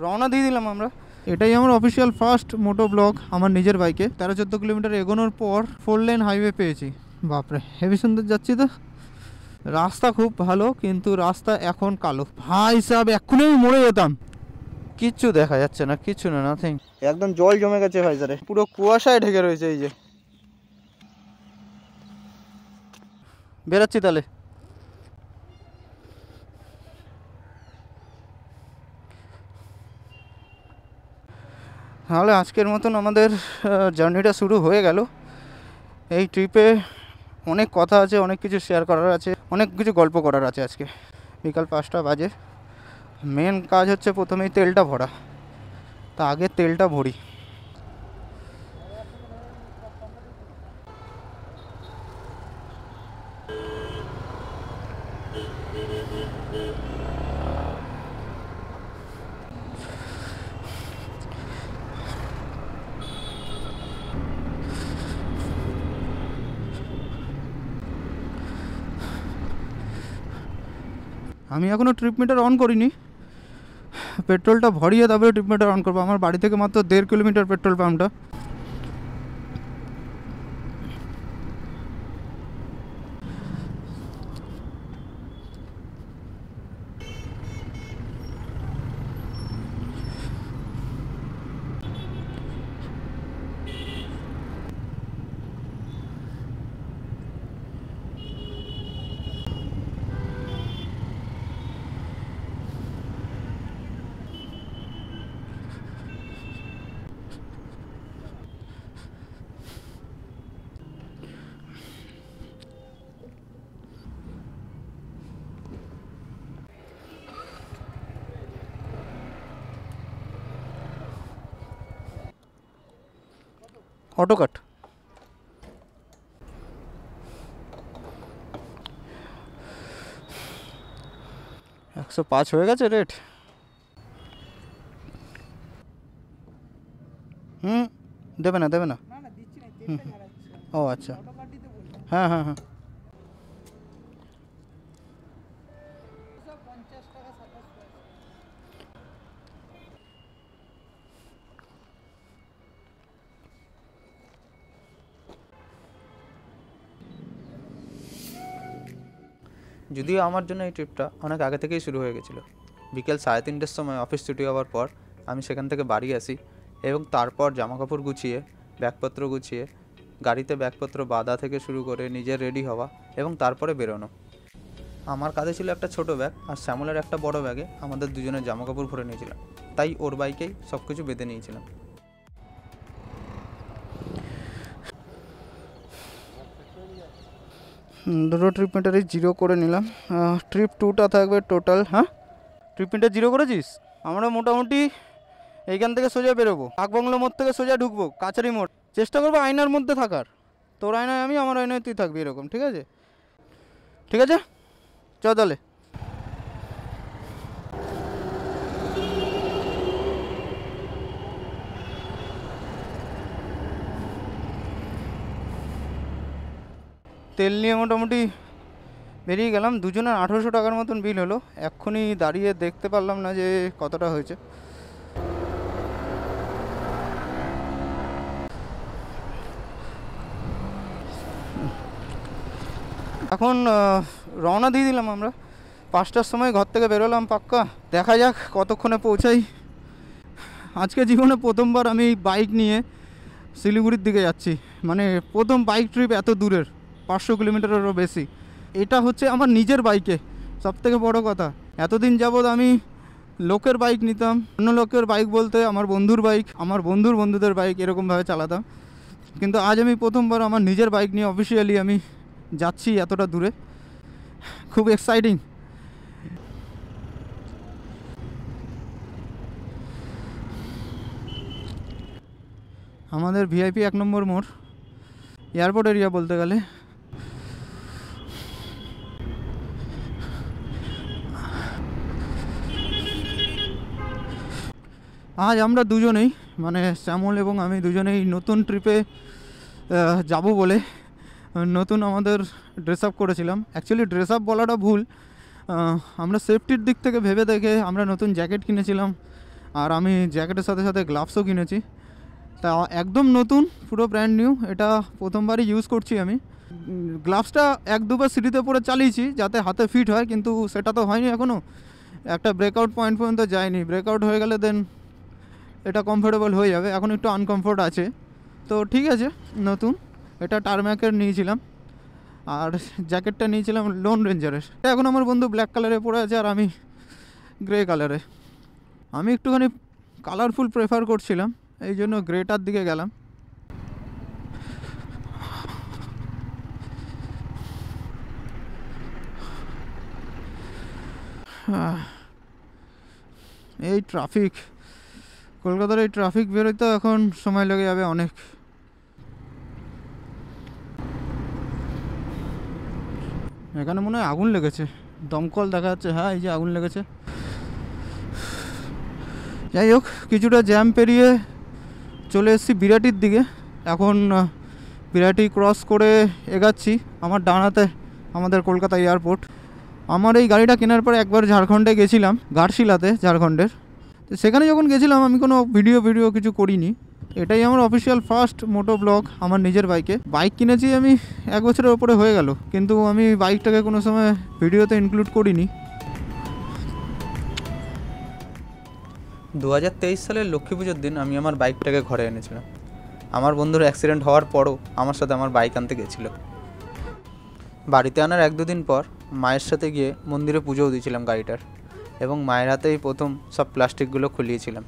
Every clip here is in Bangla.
রওনা দিয়ে দিলাম আমরা। এটাই আমার অফিসিয়াল ফার্স্ট মোটো ব্লগ আমার নিজের বাইকে। 13-14 কিলোমিটার এগোনোর পর 4 লেন হাইওয়ে পেয়েছি। বাপরে হেভি সুন্দর যাচ্ছি তো। রাস্তা খুব ভালো, কিন্তু রাস্তা এখন কালো ভাই সাহেব, এক্ষুনি আমি মরে যেতাম। কিচ্ছু দেখা যাচ্ছে না, কিচ্ছু না, নাথিং। একদম জল জমে গেছে ভাইজারে, পুরো কুয়াশায় ঢেকে রয়েছে। এই যে বেরাচ্ছি তাহলে। তাহলে আজকের মতন আমাদের জার্নিটা শুরু হয়ে গেল। এই ট্রিপে অনেক কথা আছে, অনেক কিছু শেয়ার করার আছে, অনেক কিছু গল্প করার আছে। আজকে বিকাল 5টা বাজে। মেন কাজ হচ্ছে প্রথমেই তেলটা ভরা। তা আগে তেলটা ভরি। আমি এখনও ট্রিপ মিটার অন করিনি। পেট্রোলটা ভরিয়ে তারপরে ট্রিপ মিটার অন করবো। আমার বাড়ি থেকে মাত্র 1.5 কিলোমিটার পেট্রোল পাম্পটা। Auto cut. $105 হয়ে গেছে রেট। দেবে না, দেবে না। ও আচ্ছা, হ্যাঁ হ্যাঁ হ্যাঁ। যদিও আমার জন্য এই ট্রিপটা অনেক আগে থেকেই শুরু হয়ে গেছিলো। বিকেল 3:30টার সময় অফিস ছুটি হওয়ার পর আমি সেখান থেকে বাড়ি আসি এবং তারপর জামাকাপড় গুছিয়ে, ব্যাগপত্র গুছিয়ে, গাড়িতে ব্যাগপত্র বাঁধা থেকে শুরু করে নিজের রেডি হওয়া এবং তারপরে বেরোনো। আমার কাঁধে ছিল একটা ছোটো ব্যাগ, আর শ্যামলের একটা বড় ব্যাগে আমাদের দুজনের জামাকাপড় ভরে নিয়েছিলাম, তাই ওর বাইকেই সব কিছু বেঁধে নিয়েছিলাম। দুটো ট্রিপ মিটারই 0 করে নিলাম। ট্রিপ 2টা থাকবে টোটাল। হ্যাঁ, ট্রিপ মিটার 0 করেছিস? আমরা মোটামুটি এইখান থেকে সোজা বেরোবো, বাগবাংলো মোড় থেকে সোজা ঢুকবো কাছারি মোড়। চেষ্টা করবো আয়নার মধ্যে থাকার। তোর আয়নায় আমি, আমার আয়নায় তুই থাকবি, এরকম। ঠিক আছে? ঠিক আছে, চ তাহলে। তেল নিয়ে মোটামুটি বেরিয়ে গেলাম। দুজনের 1800 টাকার মতন বিল হলো। এক্ষুনি দাঁড়িয়ে দেখতে পারলাম না যে কতটা হয়েছে। এখন রওনা দিয়ে দিলাম আমরা। 5টার সময় ঘর থেকে বেরোলাম পাক্কা। দেখা যাক কতক্ষণে পৌঁছাই। আজকে জীবনে প্রথমবার আমি বাইক নিয়ে শিলিগুড়ির দিকে যাচ্ছি। মানে প্রথম বাইক ট্রিপ এত দূরের, 500 কিলোমিটারেরও বেশি। এটা হচ্ছে আমার নিজের বাইকে। সবথেকে বড় কথা, এতদিন যাবৎ আমি লোকের বাইক নিতাম। অন্য লোকের বাইক বলতে আমার বন্ধুর বাইক, আমার বন্ধুর বন্ধুদের বাইক, এরকমভাবে চালাতাম। কিন্তু আজ আমি প্রথমবার আমার নিজের বাইক নিয়ে অফিসিয়ালি আমি যাচ্ছি এতটা দূরে। খুব এক্সাইটিং। আমাদের ভিআইপি 1 নম্বর মোড়, এয়ারপোর্ট এরিয়া বলতে গেলে। আজ আমরা দুজনেই, মানে শ্যামল এবং আমি দুজনেই নতুন ট্রিপে যাব বলে নতুন আমাদের ড্রেস আপ করেছিলাম। অ্যাকচুয়ালি ড্রেস আপ বলাটা ভুল। আমরা সেফটির দিক থেকে ভেবে দেখে আমরা নতুন জ্যাকেট কিনেছিলাম, আর আমি জ্যাকেটের সাথে সাথে গ্লাভসও কিনেছি। তা একদম নতুন, পুরো ব্র্যান্ড নিউ, এটা প্রথমবারই ইউজ করছি আমি। গ্লাভসটা 1-2বার সিটিতে পরে চালিয়েছি যাতে হাতে ফিট হয়, কিন্তু সেটা তো হয়নি এখনও, একটা ব্রেকআউট পয়েন্ট পর্যন্ত যায়নি। ব্রেকআউট হয়ে গেলে দেন এটা কমফোর্টেবল হয়ে যাবে, এখন একটু আনকমফোর্ট আছে। তো ঠিক আছে, নতুন এটা টারম্যাকের নিয়েছিলাম, আর জ্যাকেটটা নিয়েছিলাম লোন রেঞ্জারের। এখন আমার বন্ধু ব্ল্যাক কালারে পরে আছে আর আমি গ্রে কালারে। আমি একটুখানি কালারফুল প্রেফার করছিলাম, এই জন্য গ্রেটার দিকে গেলাম। এই ট্রাফিক, কলকাতার এই ট্রাফিক বেরোতে এখন সময় লেগে যাবে অনেক। এখানে মনে হয় আগুন লেগেছে, দমকল দেখা যাচ্ছে। হ্যাঁ, এই যে আগুন লেগেছে। যাই হোক, কিছুটা জ্যাম পেরিয়ে চলে এসেছি বিরাটির দিকে। এখন বিরাটি ক্রস করে এগাচ্ছি। আমার ডানাতে আমাদের কলকাতা এয়ারপোর্ট। আমার এই গাড়িটা কেনার পরে একবার ঝাড়খণ্ডে গেছিলাম, ঘাটশিলাতে, ঝাড়খণ্ডের। তো সেখানে যখন গেছিলাম আমি কোনো ভিডিও কিছু করিনি। এটাই আমার অফিসিয়াল ফার্স্ট মোটো ব্লগ আমার নিজের বাইকে। বাইক কিনেছি আমি 1 বছরের ওপরে হয়ে গেল, কিন্তু আমি বাইকটাকে কোনো সময় ভিডিওতে ইনক্লুড করিনি। 2023 সালের লক্ষ্মী পুজোর দিন আমি আমার বাইকটাকে ঘরে এনেছিলাম। আমার বন্ধুর অ্যাক্সিডেন্ট হওয়ার পরও আমার সাথে আমার বাইক আনতে গেছিলো। বাড়িতে আনার 1-2 দিন পর মায়ের সাথে গিয়ে মন্দিরে পুজোও দিয়েছিলাম গাড়িটার, এবং মায়ের হাতেই প্রথম সব প্লাস্টিকগুলো খুলিয়েছিলাম।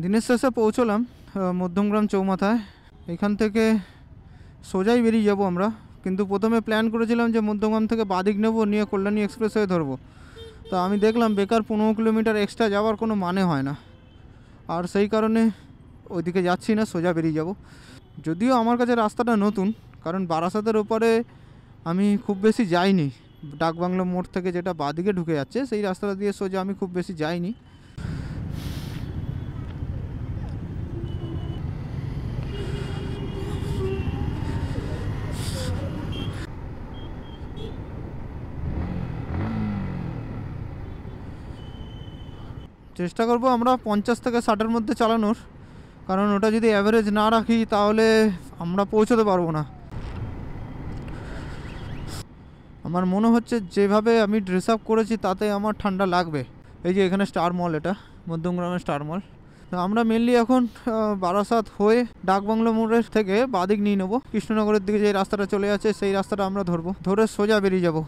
দিনের শেষে পৌঁছলাম মধ্যমগ্রাম চৌমাথায়। এখান থেকে সোজাই বেরিয়ে যাব আমরা, কিন্তু প্রথমে প্ল্যান করেছিলাম যে মধ্যমগ্রাম থেকে বাদিক নেব, নিয়ে কল্যাণী এক্সপ্রেস হয়ে ধরবো। তো আমি দেখলাম বেকার 15 কিলোমিটার এক্সট্রা যাওয়ার কোনো মানে হয় না, আর সেই কারণে ওইদিকে যাচ্ছি না, সোজা বেরিয়ে যাব। যদিও আমার কাছে রাস্তাটা নতুন, কারণ বারাসাতের ওপরে আমি খুব বেশি যাইনি। ডাকবাংলো মোড় থেকে যেটা বাদিকে ঢুকে যাচ্ছে সেই রাস্তাটা দিয়ে সোজা আমি খুব বেশি যাইনি। চেষ্টা করব আমরা 50 থেকে 60-এর মধ্যে চালানোর, কারণ ওটা যদি অ্যাভারেজ না রাখি তাহলে আমরা পৌঁছতে পারবো না। আমার মনে হচ্ছে যেভাবে আমি ড্রেস আপ করেছি তাতে আমার ঠান্ডা লাগবে। এই যে এখানে স্টার মল, এটা মধ্যমগ্রামের স্টার মল। আমরা মেনলি এখন বারাসাত হয়ে ডাকবাংলো মোড়ের থেকে বাদিক নিয়ে নেবো, কৃষ্ণনগরের দিকে যে রাস্তাটা চলে যাচ্ছে সেই রাস্তাটা আমরা ধরবো, ধরে সোজা বেরিয়ে যাব।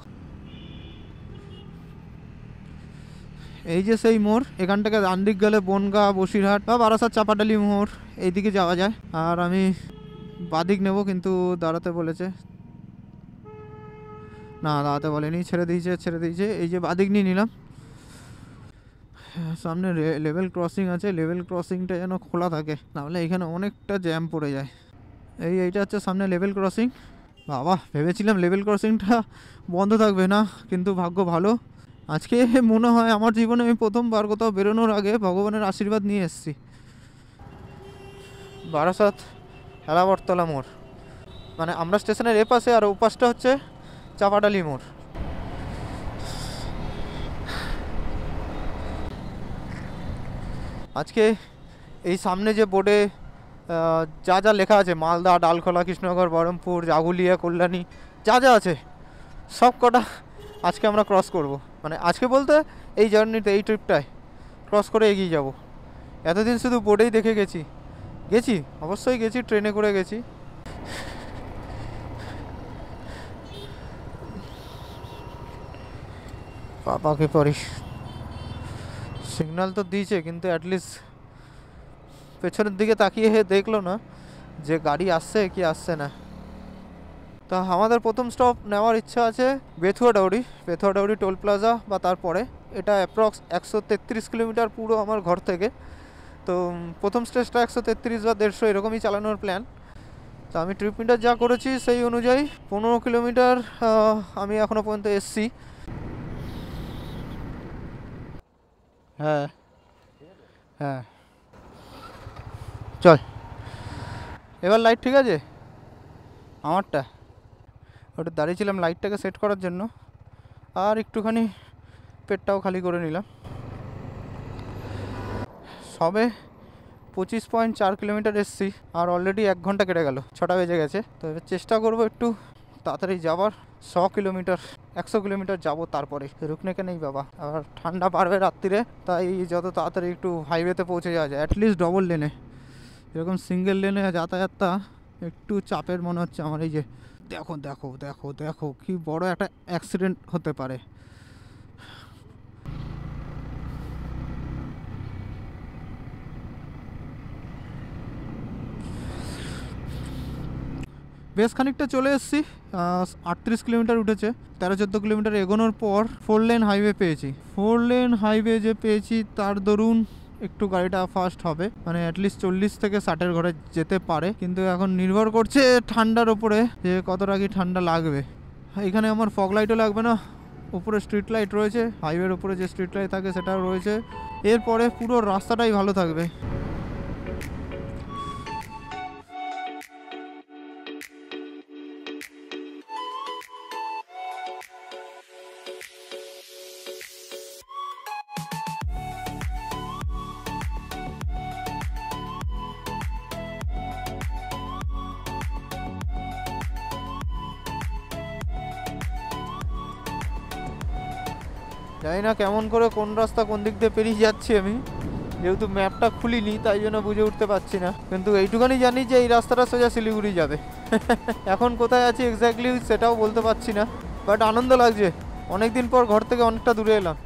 এই যে সেই মোড়, এখান থেকে ডান দিক গেলে বনগাঁ, বসিরহাট বা বারাসাত চাপাডালি মোড় এইদিকে যাওয়া যায়। আর আমি বাদিক নেব, কিন্তু দাঁড়াতে বলেছে না, দাঁড়াতে বলেনি, ছেড়ে দিয়েছে। এই যে বাদিক নিয়ে নিলাম। সামনে লেভেল ক্রসিং আছে, লেভেল ক্রসিংটা যেন খোলা থাকে, নাহলে এখানে অনেকটা জ্যাম পড়ে যায়। এইটা হচ্ছে সামনে লেভেল ক্রসিং। বাবা, ভেবেছিলাম লেভেল ক্রসিংটা বন্ধ থাকবে না, কিন্তু ভাগ্য ভালো, আজকে মনে হয় আমার জীবনে আমি প্রথমবার কোথাও বেরোনোর আগে ভগবানের আশীর্বাদ নিয়ে এসেছি। বারাসাত হেলাবরতলা মোড়, মানে আমরা স্টেশনের এ পাশে, আর ও পাশটা হচ্ছে চাপাডালি মোড়। আজকে এই সামনে যে বোর্ডে যা যা লেখা আছে, মালদা, ডালখোলা, কৃষ্ণনগর, বহরমপুর, জাগুলিয়া, কল্যাণী, যা যা আছে সব কটা আজকে আমরা ক্রস করব। মানে আজকে বলতে এই জার্নিতে, এই ট্রিপটায় ক্রস করে এগিয়ে যাব। এতদিন শুধু বোর্ডেই দেখে গেছি, অবশ্যই গেছি, ট্রেনে করে গেছি। পাপাকে পারিস, সিগন্যাল তো দিয়েছে, কিন্তু অ্যাটলিস্ট পেছনের দিকে তাকিয়ে দেখলো না যে গাড়ি আসছে কি আসছে না। তা আমাদের প্রথম স্টপ নেওয়ার ইচ্ছা আছে বেথুয়াডাউরি টোল প্লাজা বা তারপরে। এটা অ্যাপ্রক্স 133 কিলোমিটার পুরো আমার ঘর থেকে। তো প্রথম স্টেজটা 133 বা 150 এরকমই চালানোর প্ল্যান। তো আমি ট্রিপ মিটার যা করেছি সেই অনুযায়ী 15 কিলোমিটার আমি এখনও পর্যন্ত এসছি। হ্যাঁ, চল, এবার লাইট ঠিক আছে আমারটা। ওটা দাঁড়িয়েছিলাম লাইটটাকে সেট করার জন্য, আর একটুখানি পেটটাও খালি করে নিলাম। সবে 25.4 কিলোমিটার এসছি, আর অলরেডি 1 ঘন্টা কেটে গেল, 6টা বেজে গেছে। তো এবার চেষ্টা করবো একটু তাড়াতাড়ি যাবার। 100 কিলোমিটার 100 কিলোমিটার যাবো, তারপরে রুকনে কে নেই বাবা। আর ঠান্ডা পারবে রাত্রিরে, তাই যত তাড়াতাড়ি একটু হাইওয়েতে পৌঁছে যাওয়া যায়, অ্যাটলিস্ট ডবল লেনে। এরকম সিঙ্গেল লেনে যাতায়াতটা একটু চাপের মনে হচ্ছে আমার। এই যে দেখো দেখো দেখো দেখো কি বড় একটা অ্যাক্সিডেন্ট হতে পারে। বেশ খানিকটা চলে এসেছি, 38 কিলোমিটার উঠেছে। 13-14 কিলোমিটার এগোনোর পর 4 লেন হাইওয়ে পেয়েছি। 4 লেন হাইওয়ে যে পেয়েছি তার দরুন একটু গাড়িটা ফাস্ট হবে, মানে অ্যাটলিস্ট 40 থেকে 60-এর ঘরে যেতে পারে। কিন্তু এখন নির্ভর করছে ঠান্ডার ওপরে, যে কতটা কি ঠান্ডা লাগবে। এখানে আমার ফগ লাইটও লাগবে না, উপরে স্ট্রিট লাইট রয়েছে, হাইওয়ের উপরে যে স্ট্রিট লাইট থাকে সেটাও রয়েছে। এরপরে পুরো রাস্তাটাই ভালো থাকবে। জানি না কেমন করে কোন রাস্তা কোন দিক দিয়ে পেরিয়ে যাচ্ছি আমি, যেহেতু ম্যাপটা খুলিনি তাই জন্য বুঝে উঠতে পারছি না। কিন্তু এইটুখানি জানি যে এই রাস্তাটা সোজা শিলিগুড়ি যাবে। এখন কোথায় আছি এক্স্যাক্টলি সেটাও বলতে পারছি না, বাট আনন্দ লাগছে, অনেকদিন পর ঘর থেকে অনেকটা দূরে এলাম।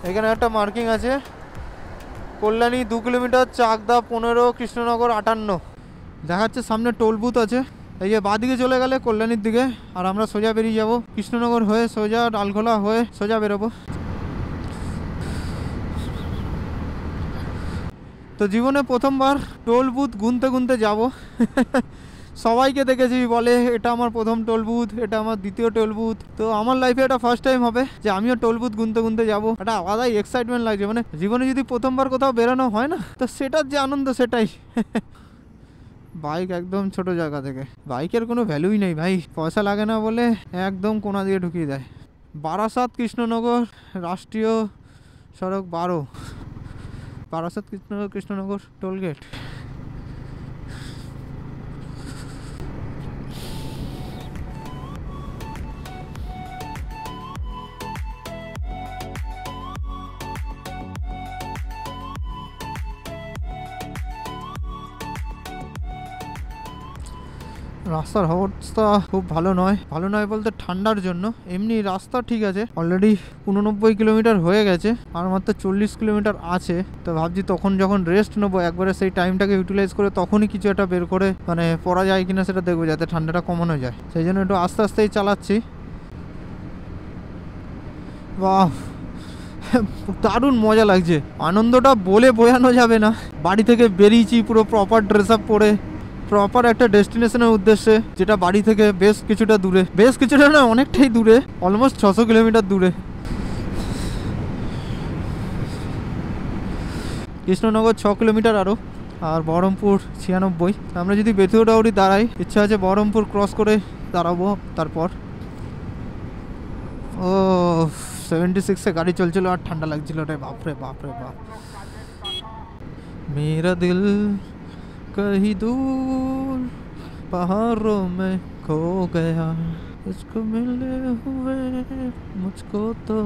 এখানে একটা মার্কিং আছে, কল্যাণী 2 কিলোমিটার, চাকদা 15, কৃষ্ণনগর 58 দেখাচ্ছে। সামনে টোল বুথ আছে। এই যে বাঁদিকে চলে গেলে কল্যাণীর দিকে, আর আমরা সোজা বেরিয়ে যাব কৃষ্ণনগর হয়ে, সোজা ডালখোলা হয়ে সোজা বেরোবো। তো জীবনে প্রথমবার টোল বুথ গুনতে গুনতে যাব। সবাইকে দেখেছি বলে এটা আমার প্রথম টোল বুথ, এটা আমার দ্বিতীয় টোল বুথ। তো আমার লাইফে এটা ফার্স্ট টাইম হবে যে আমিও টোল বুথ গুনতে গুনতে যাবো। একটা আলাদাই এক্সাইটমেন্ট লাগছে, মানে জীবনে যদি প্রথমবার কোথাও বেরোনো হয় না, তো সেটার যে আনন্দ সেটাই। বাইক একদম ছোট জায়গা থেকে, বাইকের কোনো ভ্যালুই নেই ভাই, পয়সা লাগে না বলে একদম কোনা দিয়ে ঢুকিয়ে দেয়। বারাসাত কৃষ্ণনগর রাষ্ট্রীয় সড়ক 12, বারাসাত কৃষ্ণনগর টোল গেট। রাস্তার অবস্থা খুব ভালো নয়, ভালো নয় বলতে ঠান্ডার জন্য। এমনি রাস্তা ঠিক আছে, অলরেডি 89 কিলোমিটার হয়ে গেছে, আর মাত্র 40 কিলোমিটার আছে। তো ভাবছি তখন যখন রেস্ট নেবো একবারে, সেই টাইমটাকে ইউটিলাইজ করে তখনই কিছু একটা বের করে মানে পড়া যায় কিনা সেটা দেখবো, যাতে ঠান্ডাটা কমানো যায়। সেই জন্য একটু আস্তে আস্তেই চালাচ্ছি। বাহ, দারুণ মজা লাগছে, আনন্দটা বলে বোঝানো যাবে না। বাড়ি থেকে বেরিয়েছি পুরো প্রপার ড্রেস আপ পরে, প্রপার একটা ডেস্টিনেশনের উদ্দেশ্যে, যেটা বাড়ি থেকে বেশ কিছুটা দূরে, বেশ কিছুটা না অনেকটাই দূরে, অলমোস্ট 600 কিলোমিটার দূরে। কৃষ্ণনগর 6 কিলোমিটার আরও, আর বহরমপুর 96। আমরা যদি বেথুয়াডাউরি দাঁড়াই, ইচ্ছা আছে বহরমপুর ক্রস করে দাঁড়াবো। তারপর 76-এ গাড়ি চলছিল আর ঠান্ডা লাগছিল রে, বাপরে বাপরে বাপ। মেরা দিল कहीं दूर पहाड़ों में खो गया, इसको मिले हुए मुझको तो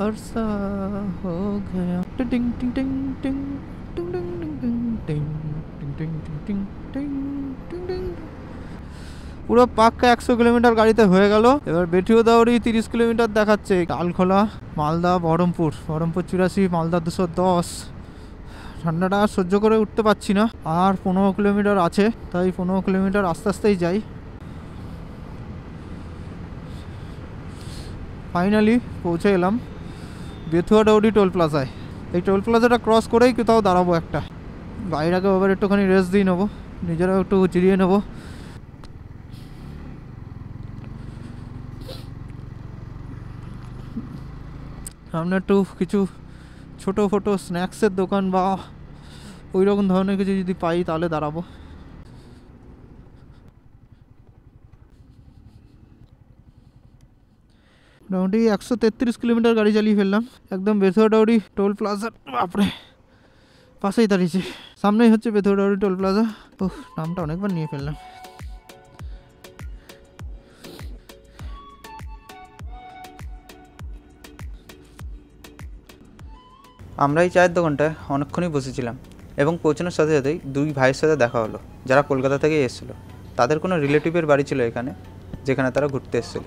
अरसा हो गया। टिंग टिंग टिंग टिंग टिंग टिंग टिंग टिंग टिंग टिंग टिंग टिंग टिंग टिंग। পুরো পাক্কা 100 কিলোমিটার গাড়িতে হয়ে গেল। এবার বেথুয়াডাউরি 30 কিলোমিটার দেখাচ্ছে। ডালখোলা, মালদা, বহরমপুর 84, মালদা 210। ঠান্ডাটা আর সহ্য করে উঠতে পারছি না, আর 15 কিলোমিটার আছে, তাই 15 কিলোমিটার আস্তে আস্তেই যাই। ফাইনালি পৌঁছে গেলাম বেথুয়াডাউরি টোল প্লাজায়। এই টোল প্লাজাটা ক্রস করেই কোথাও দাঁড়াবো একটা, গাড়িটাকে ওভার একটুখানি রেস্ট দিয়ে নেবো, নিজেরাও একটু জিরিয়ে নেবো। সামনে একটু কিছু ছোটো ফোটো স্ন্যাক্সের দোকান বা ওই রকম ধরনের কিছু যদি পাই তাহলে দাঁড়াবো। মোটামুটি 133 কিলোমিটার গাড়ি চালিয়ে ফেললাম। একদম বেথুয়াডাউরি টোল প্লাজার বাপরে পাশেই দাঁড়িয়েছি, সামনেই হচ্ছে বেথুয়াডাউরি টোল প্লাজা। ওহ, নামটা অনেকবার নিয়ে ফেললাম। আমরা এই চায়ের দোকানটায় অনেকক্ষণই বসেছিলাম এবং পৌঁছানোর সাথে সাথেই দুই ভাইয়ের সাথে দেখা হলো যারা কলকাতা থেকে এসেছিলো। তাদের কোনো রিলেটিভের বাড়ি ছিল এখানে, যেখানে তারা ঘুরতে এসেছিল।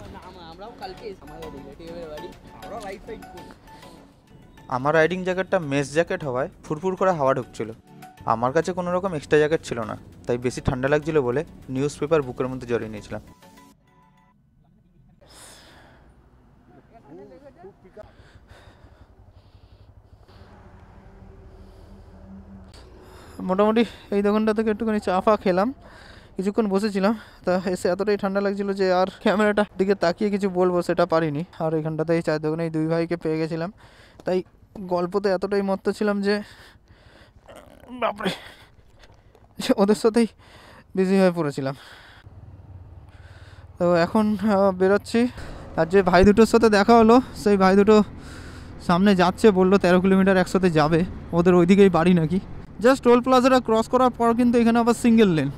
আমার রাইডিং জ্যাকেটটা মেস জ্যাকেট হওয়ায় ফুরফুর করে হাওয়া ঢুকছিল। আমার কাছে কোনো রকম এক্সট্রা জ্যাকেট ছিল না, তাই বেশি ঠান্ডা লাগছিল বলে নিউজ পেপার বুকের মধ্যে জড়িয়ে নিয়েছিলাম। মোটামুটি এই দোকানটা থেকে একটুখানি চা ফা খেলাম, কিছুক্ষণ বসেছিলাম। তা এসে এতটাই ঠান্ডা লাগছিলো যে আর ক্যামেরাটা দিকে তাকিয়ে কিছু বলবো সেটা পারিনি। আর এখানটাতে এই চায়ের দোকানে এই দুই ভাইকে পেয়ে গেছিলাম, তাই গল্পতে এতটাই মত্ত ছিলাম যে বাপরে ওদের সাথেই বিজি হয়ে পড়েছিলাম। তো এখন বেরোচ্ছি। আর যে ভাই দুটোর সাথে দেখা হলো সেই ভাই দুটো সামনে যাচ্ছে, বললো 13 কিলোমিটার একসাথে যাবে, ওদের ওইদিকেই বাড়ি নাকি। জাস্ট টোল প্লাজাটা ক্রস করার পর কিন্তু এখানে আবার সিঙ্গেল লেন।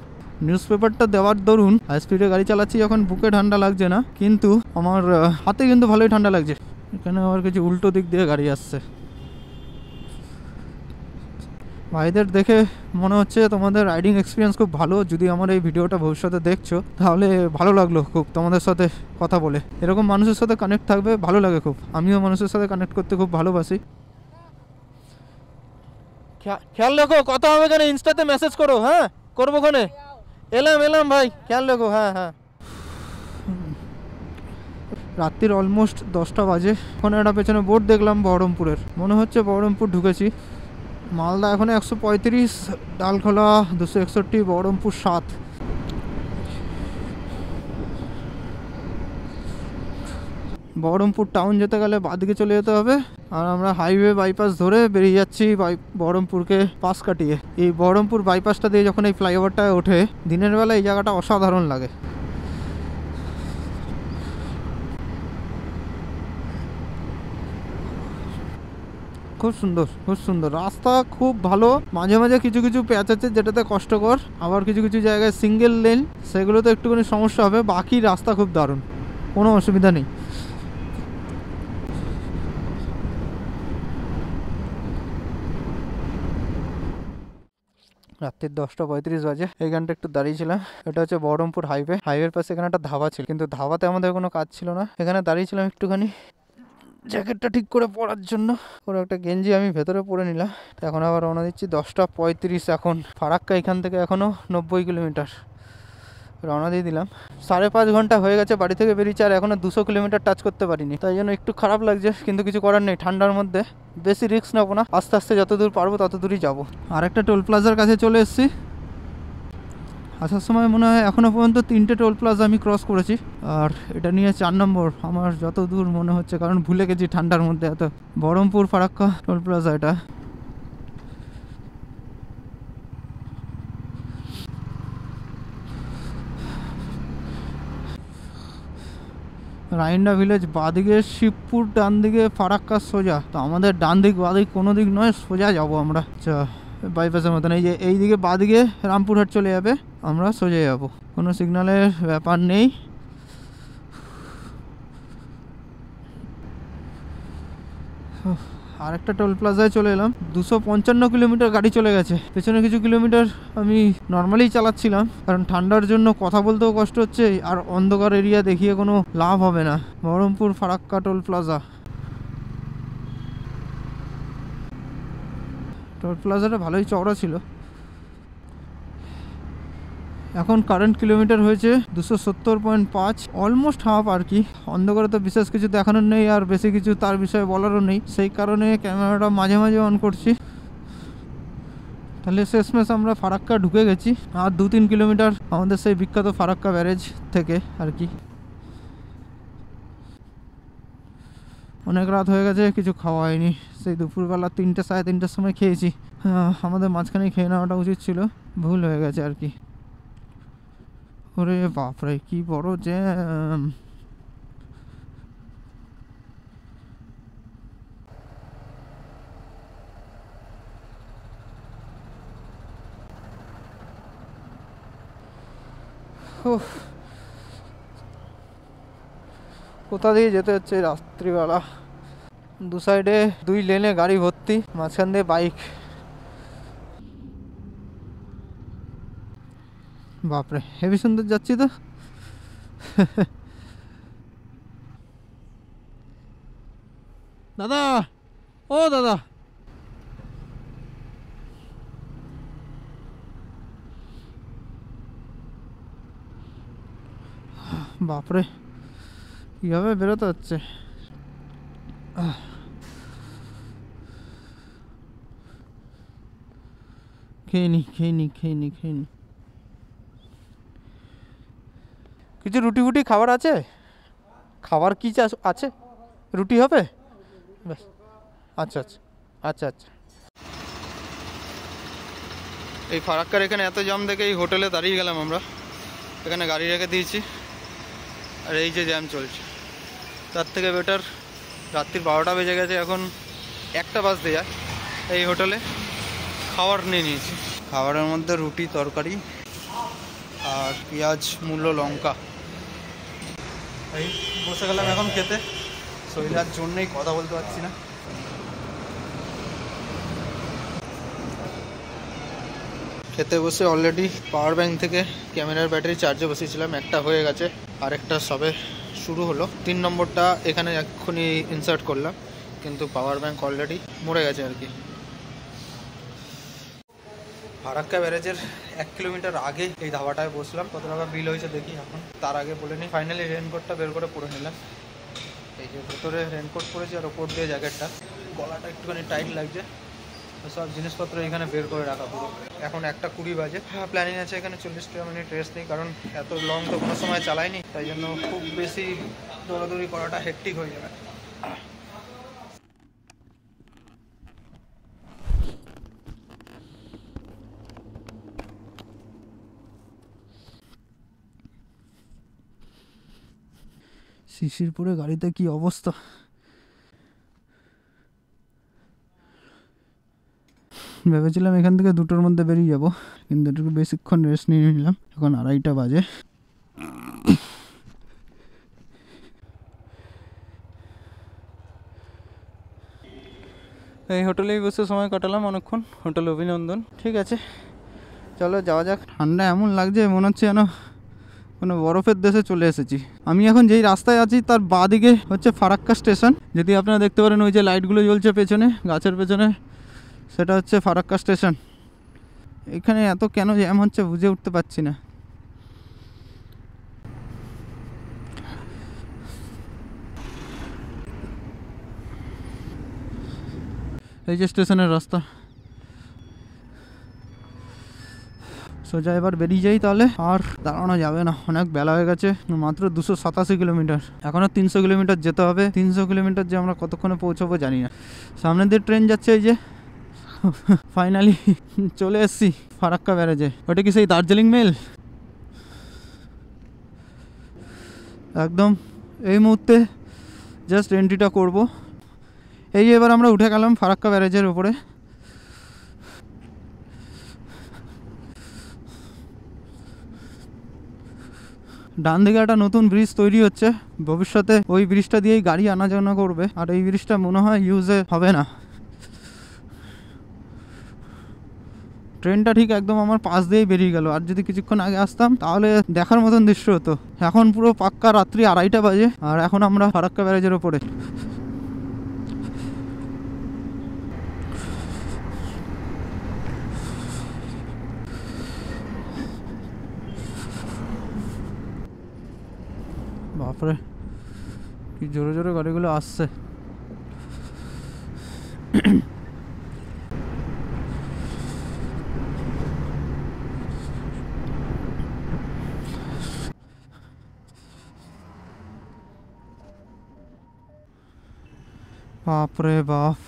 নিউজ পেপারটা দেওয়ার দরুন হাই স্পিডে গাড়ি চালাচ্ছি যখন বুকে ঠান্ডা লাগছে না, কিন্তু আমার হাতে কিন্তু ভালোই ঠান্ডা লাগছে। এখানে আবার কিছু উল্টো দিক দিয়ে গাড়ি আসছে। ভাইদের দেখে মনে হচ্ছে তোমাদের রাইডিং এক্সপিরিয়েন্স খুব ভালো। যদি আমার এই ভিডিওটা ভবিষ্যতে দেখছো তাহলে ভালো লাগলো খুব তোমাদের সাথে কথা বলে। এরকম মানুষের সাথে কানেক্ট থাকবে, ভালো লাগে খুব। আমিও মানুষের সাথে কানেক্ট করতে খুব ভালোবাসি। খেয়াল রাখো, কথা হবে কেন, ইনস্টাতে মেসেজ করো। হ্যাঁ, করবো ওখানে। এলাম ভাই, খেয়াল রাখো। হ্যাঁ। রাত্রির অলমোস্ট 10টা বাজে। ওখানে একটা পেছনে বোর্ড দেখলাম বহরমপুরের, মনে হচ্ছে বহরমপুর ঢুকেছি। মালদা এখন 135, ডালখোলা 261, বহরমপুর 7। বহরমপুর টাউন যেতে গেলে বাঁদিকে চলে যেতে হবে, আর আমরা হাইওয়ে বাইপাস ধরে বেরিয়ে যাচ্ছি বহরমপুরকে পাশ কাটিয়ে। এই বহরমপুর বাইপাসটা দিয়ে যখন এই ফ্লাইওভারটায় ওঠে, দিনের বেলা এই জায়গাটা অসাধারণ লাগে। খুব সুন্দর রাস্তা, খুব ভালো। মাঝে মাঝে কিছু প্যাচ আছে যেটাতে কষ্টকর, আবার কিছু জায়গায় সিঙ্গেল লেন, সেগুলোতে একটুখানি সমস্যা হবে। বাকি রাস্তা খুব দারুণ, কোনো অসুবিধা নেই। রাত্রির 10:35 বাজে। এইখানটা একটু দাঁড়িয়েছিলাম। এটা হচ্ছে বহরমপুর হাইওয়ের পাশে এখানে একটা ধাবা ছিল, কিন্তু ধাবাতে আমাদের কোনো কাজ ছিল না। এখানে দাঁড়িয়েছিলাম একটুখানি জ্যাকেটটা ঠিক করে পরার জন্য। ওর একটা গেঞ্জি আমি ভেতরে পরে নিলাম। এখন আবার রওনা দিচ্ছি 10:35। এখন ফারাক্কা এখান থেকে এখনও 90 কিলোমিটার। রওনা দিয়ে দিলাম। 5.5 ঘন্টা হয়ে গেছে বাড়ি থেকে বেরিয়েছি, আর এখনও 200 কিলোমিটার টাচ করতে পারিনি। তাই জন্য একটু খারাপ লাগছে, কিন্তু কিছু করার নেই। ঠান্ডার মধ্যে বেশি রিস্ক নেবো না, আস্তে আস্তে যত দূর পারবো তত দূরই যাবো। আর একটা টোল প্লাজার কাছে চলে এসেছি। আসার সময় মনে হয় এখনও পর্যন্ত 3টে টোল প্লাজা আমি ক্রস করেছি, আর এটা নিয়ে 4 নম্বর আমার যত দূর মনে হচ্ছে, কারণ ভুলে গেছি ঠান্ডার মধ্যে এত। বহরমপুর ফারাক্কা টোল প্লাজা এটা। রাইন্ডা ভিলেজ বাঁদিকে, শিবপুর ডান দিকে, ফারাক্কা সোজা। তো আমাদের ডান দিক বাঁদিক কোনো দিক নয়, সোজা যাবো আমরা। আচ্ছা, বাইপাসের মতন এই যে এইদিকে বাঁদিকে রামপুরহাট চলে যাবে, আমরা সোজা যাবো, কোনো সিগন্যালের ব্যাপার নেই। আর একটা টোল প্লাজায় চলে এলাম। 255 কিলোমিটার গাড়ি চলে গেছে। পেছনে কিছু কিলোমিটার আমি নর্মালি চালাচ্ছিলাম, কারণ ঠান্ডার জন্য কথা বলতেও কষ্ট হচ্ছে, আর অন্ধকার এরিয়া দেখিয়ে কোনো লাভ হবে না। Baharampur Farakka toll plaza. Toll প্লাজাটা ভালোই চওড়া ছিল। এখন কারেন্ট কিলোমিটার হয়েছে 270.5, অলমোস্ট হাফ আর কি। অন্ধকারে তো বিশেষ কিছু দেখানোর নেই, আর বেশি কিছু তার বিষয়ে বলারও নেই, সেই কারণে ক্যামেরাটা মাঝে মাঝে অন করছি। তাহলে শেষমেশ আমরা ফারাক্কা ঢুকে গেছি। আর 2-3 কিলোমিটার আমাদের সেই বিখ্যাত ফারাক্কা ব্যারেজ থেকে আর কি। অনেক রাত হয়ে গেছে, কিছু খাওয়া হয়নি। সেই দুপুরবেলা 3টে সাড়ে 3টের সময় খেয়েছি। আমাদের মাঝখানে খেয়ে নেওয়াটা উচিত ছিল, ভুল হয়ে গেছে আর কি। ওরে বাপরে কি বড় জ্যাম! কোথা দিয়ে যেতে হচ্ছে রাত্রিবেলা? দু সাইডে 2 লেনে গাড়ি ভর্তি, মাঝখান দিয়ে বাইক। বাপরে হেভি সুন্দর যাচ্ছি তো। দাদা, ও দাদা, বাপরে কীভাবে বেরোতে হচ্ছে। খেয়ে নি। কিছু রুটি ফুটি খাবার আছে? খাবার কি আছে? রুটি হবে? ব্যাস, আচ্ছা আচ্ছা আচ্ছা আচ্ছা। এই ফারাক্কার এখানে এত জ্যাম দেখে এই হোটেলে দাঁড়িয়ে গেলাম আমরা। এখানে গাড়ি রেখে দিয়েছি, আর এই যে জ্যাম চলছে। তার থেকে বেটার রাত্রির 12টা বেজে গেছে, এখন 1টা বাজতে যায়। এই হোটেলে খাবার নিয়ে নিয়েছি। খাবারের মধ্যে রুটি, তরকারি আর পেঁয়াজ, মূলো, লঙ্কা। এই বসে গেলাম এখন খেতে। শরীরের জন্যই কথা বলতে পারছি না। খেতে বসে অলরেডি পাওয়ার ব্যাঙ্ক থেকে ক্যামেরার ব্যাটারি চার্জে বসিয়েছিলাম, একটা হয়ে গেছে, আরেকটা সবে শুরু হলো। 3 নম্বরটা এখানে এক্ষুনি ইনসার্ট করলাম, কিন্তু পাওয়ার ব্যাঙ্ক অলরেডি মরে গেছে আর কি। ফারাক্কা ব্যারেজের 1 কিলোমিটার আগে এই ধাবাটায় বসলাম। কত টাকা বিল হয়েছে দেখি এখন, তার আগে বলে নিই। ফাইনালি রেনকোটটা বের করে পরে নিলাম। এই যে ভেতরে রেনকোট পরেছি আর ওপর দিয়ে জ্যাকেটটা। গলাটা একটুখানি টাইট লাগছে। সব জিনিসপত্র এখানে বের করে রাখা পুরো। এখন 1:20 বাজে। প্ল্যানিং আছে এখানে 40 মিনিট রেস্ট নিই, কারণ এত লং তো কোনো সময় চালাইনি, তাই জন্য খুব বেশি দৌড়াদৌড়ি করাটা হেক্টিক হয়ে যাবে। শিশিরপুরে গাড়িতে কি অবস্থা! ভেবেছিলাম এখান থেকে 2টোর মধ্যে বেরিয়ে যাব, কিন্তু একটু বেশিক্ষণ রেস্ট নিয়ে নিলাম। এখন 2:30টা বাজে। এই হোটেলেই বসে সময় কাটালাম অনেকক্ষণ, হোটেল অভিনন্দন। ঠিক আছে, চলো যাওয়া যাক। ঠান্ডা এমন লাগছে মনে হচ্ছে যেন কোনো বরফের দেশে চলে এসেছি। আমি এখন যেই রাস্তায় আছি তার বাঁদিকে হচ্ছে ফারাক্কা স্টেশন। যদি আপনারা দেখতে পারেন ওই যে লাইটগুলো জ্বলছে পেছনে, গাছের পেছনে, সেটা হচ্ছে ফারাক্কা স্টেশন। এখানে এত কেন জ্যাম হচ্ছে বুঝে উঠতে পারছি না। এই যে স্টেশনের রাস্তা, সোজা এবার বেরিয়ে যাই তাহলে। আর দাঁড়ানো যাবে না, অনেক বেলা হয়ে গেছে। মাত্র 287 কিলোমিটার, এখনও 300 কিলোমিটার যেতে হবে। 300 কিলোমিটার যে আমরা কতক্ষণে পৌঁছবো জানি না। সামনের দিয়ে ট্রেন যাচ্ছে। এই যে ফাইনালি চলে এসছি ফারাক্কা ব্যারেজে। ওটা কি সেই দার্জিলিং মেল? একদম এই মুহূর্তে জাস্ট এন্ট্রিটা করব। এই এবার আমরা উঠে গেলাম ফারাক্কা ব্যারেজের উপরে। ডান দিকে একটা নতুন ব্রিজ তৈরি হচ্ছে, ভবিষ্যতে ওই ব্রিজটা দিয়েই গাড়ি আনা যাওয়া করবে। আর এই ব্রিজটা মনে হয় ইউজে হবে না। ট্রেনটা ঠিক একদম আমার পাশ দিয়েই বেরিয়ে গেল। আর যদি কিছুক্ষণ আগে আসতাম তাহলে দেখার মতন দৃশ্য হতো। এখন পুরো পাক্কা রাত্রি 2:30টা বাজে, আর এখন আমরা ফারাক্কা ব্যারেজের ওপরে। বাপরে কি জোরে জোরে গাড়িগুলো আসছে। বাপরে বাপ,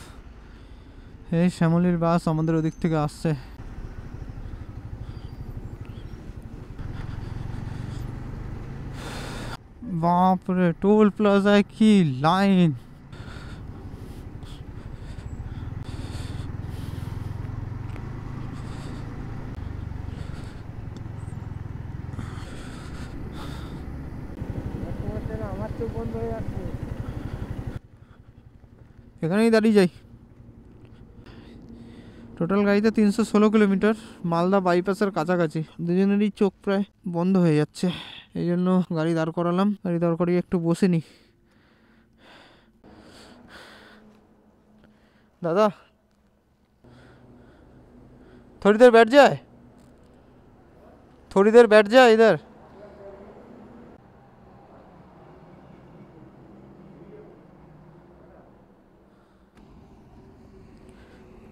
এই শ্যামলীর বাস আমাদের ওদিক থেকে আসছে। বাপরে, টোল প্লাজায় কি লাইন! এখানেই দাঁড়িয়ে যাই। টোটাল গাড়িতে 316 কিলোমিটার, মালদা বাইপাসের কাছাকাছি। দুজনেরই চোখ প্রায় বন্ধ হয়ে যাচ্ছে, এই জন্য গাড়ি দাঁড় করালাম। গাড়ি দাঁড় করিয়ে একটু বসে নি। দাদা, थोड़ी देर बैठ जाए, थोड़ी देर बैठ जाए इधर।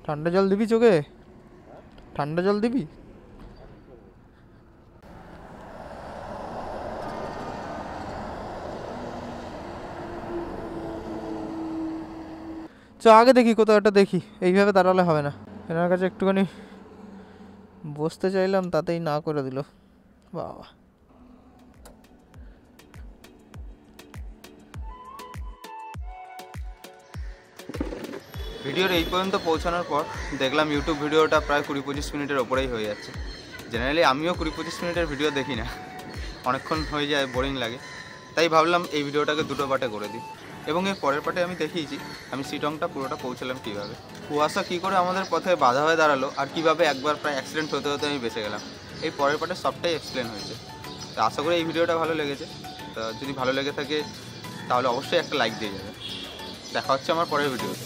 ঠান্ডা জল দিবি চোখে? ঠান্ডা জল দিবি? চ আগে দেখি, কোথাও একটা দেখি, এইভাবে দাঁড়ালে হবে না। এনার কাছে একটুখানি বসতে চাইলাম, তাতেই না করে দিল। বাবা, ভিডিওর এই পর্যন্ত পৌঁছানোর পর দেখলাম ইউটিউব ভিডিওটা প্রায় 20-25 মিনিটের ওপরেই হয়ে যাচ্ছে। জেনারেলি আমিও 20-25 মিনিটের ভিডিও দেখি না, অনেকক্ষণ হয়ে যায়, বোরিং লাগে। তাই ভাবলাম এই ভিডিওটাকে দুটো পার্টে করে দিই। এবং এর পরের পার্টে আমি দেখিয়েছি আমি শিটংটা পুরোটা পৌঁছালাম কীভাবে, কুয়াশা কী করে আমাদের পথে বাধা হয়ে দাঁড়ালো, আর কীভাবে একবার প্রায় অ্যাক্সিডেন্ট হতে হতে আমি বেঁচে গেলাম। এই পরের পার্টে সবটাই এক্সপ্লেন হয়েছে। তো আশা করি এই ভিডিওটা ভালো লেগেছে। তো যদি ভালো লেগে থাকে তাহলে অবশ্যই একটা লাইক দিয়ে যাবে। দেখা হচ্ছে আমার পরের ভিডিওতে।